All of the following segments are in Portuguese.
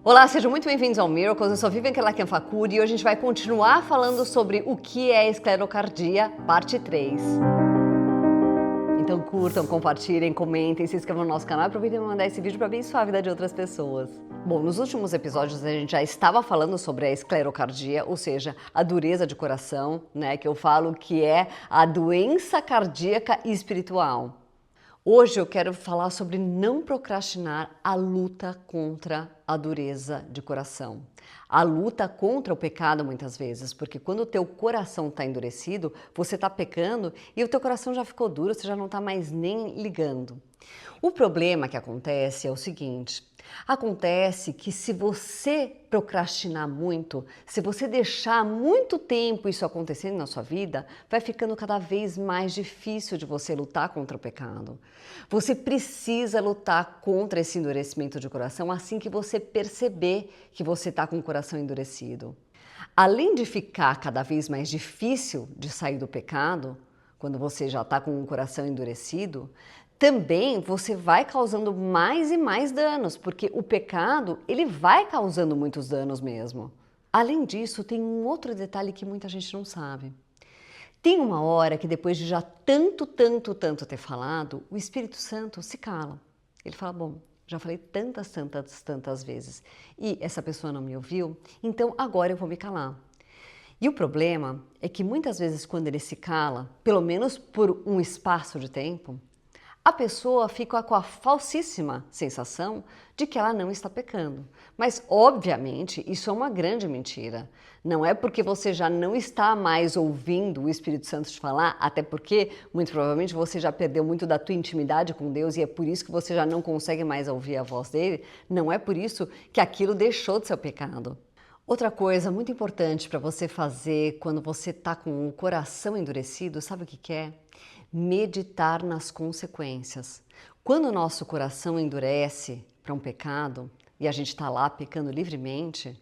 Olá, sejam muito bem-vindos ao Miracles. Eu sou Vivian Kellakian-Fakuri e hoje a gente vai continuar falando sobre o que é esclerocardia, parte 3. Então curtam, compartilhem, comentem, se inscrevam no nosso canal e aproveitem para mandar esse vídeo para abençoar a vida de outras pessoas. Bom, nos últimos episódios a gente já estava falando sobre a esclerocardia, ou seja, a dureza de coração, né, que eu falo que é a doença cardíaca espiritual. Hoje eu quero falar sobre não procrastinar a luta contra a dureza de coração. A luta contra o pecado muitas vezes, porque quando o teu coração está endurecido, você está pecando e o teu coração já ficou duro, você já não está mais nem ligando. O problema que acontece é o seguinte, acontece que se você procrastinar muito, se você deixar muito tempo isso acontecendo na sua vida, vai ficando cada vez mais difícil de você lutar contra o pecado. Você precisa lutar contra esse endurecimento de coração assim que você perceber que você está com o coração endurecido. Além de ficar cada vez mais difícil de sair do pecado, quando você já está com o coração endurecido, também você vai causando mais e mais danos, porque o pecado, ele vai causando muitos danos mesmo. Além disso, tem um outro detalhe que muita gente não sabe. Tem uma hora que depois de já tanto ter falado, o Espírito Santo se cala. Ele fala, bom, já falei tantas vezes e essa pessoa não me ouviu, então agora eu vou me calar. E o problema é que muitas vezes quando ele se cala, pelo menos por um espaço de tempo, a pessoa fica com a falsíssima sensação de que ela não está pecando. Mas, obviamente, isso é uma grande mentira. Não é porque você já não está mais ouvindo o Espírito Santo te falar, até porque, muito provavelmente, você já perdeu muito da tua intimidade com Deus e é por isso que você já não consegue mais ouvir a voz dele. Não é por isso que aquilo deixou de ser pecado. Outra coisa muito importante para você fazer quando você está com o coração endurecido, sabe o que é? Meditar nas consequências. Quando o nosso coração endurece para um pecado e a gente está lá pecando livremente,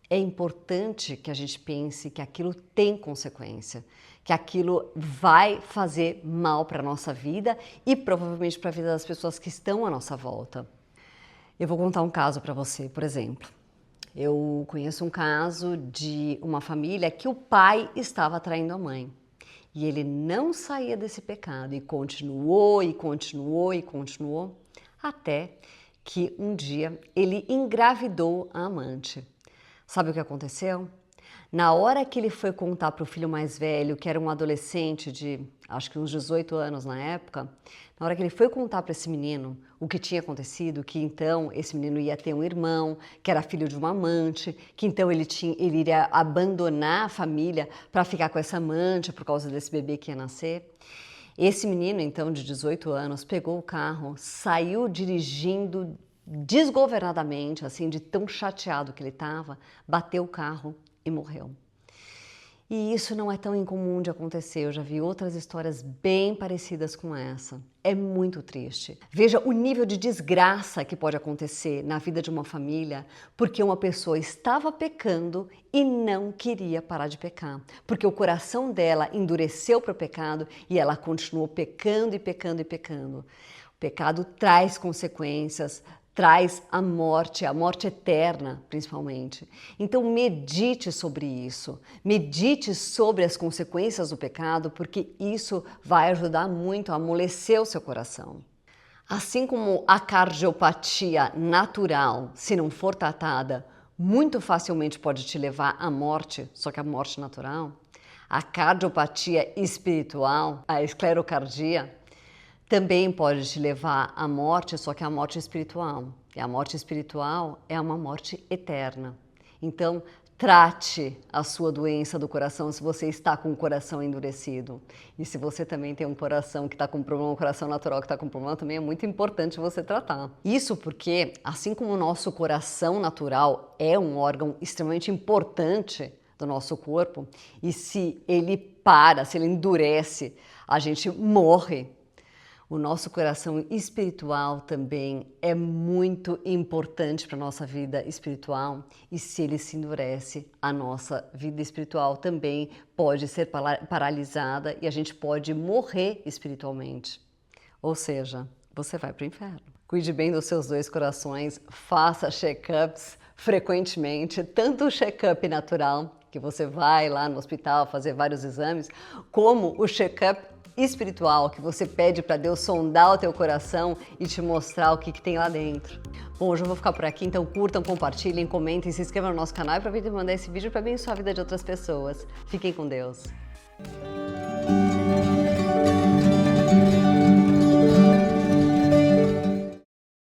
é importante que a gente pense que aquilo tem consequência, que aquilo vai fazer mal para a nossa vida e provavelmente para a vida das pessoas que estão à nossa volta. Eu vou contar um caso para você, por exemplo. Eu conheço um caso de uma família que o pai estava traindo a mãe. E ele não saía desse pecado e continuou, até que um dia ele engravidou a amante. Sabe o que aconteceu? Na hora que ele foi contar para o filho mais velho, que era um adolescente de acho que uns 18 anos na época, na hora que ele foi contar para esse menino o que tinha acontecido, que então esse menino ia ter um irmão, que era filho de uma amante, que então ele iria abandonar a família para ficar com essa amante por causa desse bebê que ia nascer. Esse menino, então, de 18 anos, pegou o carro, saiu dirigindo desgovernadamente, assim, de tão chateado que ele estava, bateu o carro e morreu. E isso não é tão incomum de acontecer, eu já vi outras histórias bem parecidas com essa. É muito triste. Veja o nível de desgraça que pode acontecer na vida de uma família porque uma pessoa estava pecando e não queria parar de pecar. Porque o coração dela endureceu para o pecado e ela continuou pecando. O pecado traz consequências, traz a morte eterna, principalmente. Então medite sobre isso, medite sobre as consequências do pecado, porque isso vai ajudar muito a amolecer o seu coração. Assim como a cardiopatia natural, se não for tratada, muito facilmente pode te levar à morte, só que a morte natural, a cardiopatia espiritual, a esclerocardia, também pode te levar à morte, só que a morte espiritual. E a morte espiritual é uma morte eterna. Então, trate a sua doença do coração se você está com o coração endurecido. E se você também tem um coração que está com problema, um coração natural que está com problema, também é muito importante você tratar. Isso porque, assim como o nosso coração natural é um órgão extremamente importante do nosso corpo, e se ele para, se ele endurece, a gente morre. O nosso coração espiritual também é muito importante para a nossa vida espiritual e se ele se endurece, a nossa vida espiritual também pode ser paralisada e a gente pode morrer espiritualmente. Ou seja, você vai para o inferno. Cuide bem dos seus dois corações, faça check-ups frequentemente, tanto o check-up natural, que você vai lá no hospital fazer vários exames, como o check-up espiritual, que você pede para Deus sondar o teu coração e te mostrar o que tem lá dentro. Bom, hoje eu vou ficar por aqui, então curtam, compartilhem, comentem, se inscrevam no nosso canal e aproveitem e mandar esse vídeo para abençoar a vida de outras pessoas. Fiquem com Deus.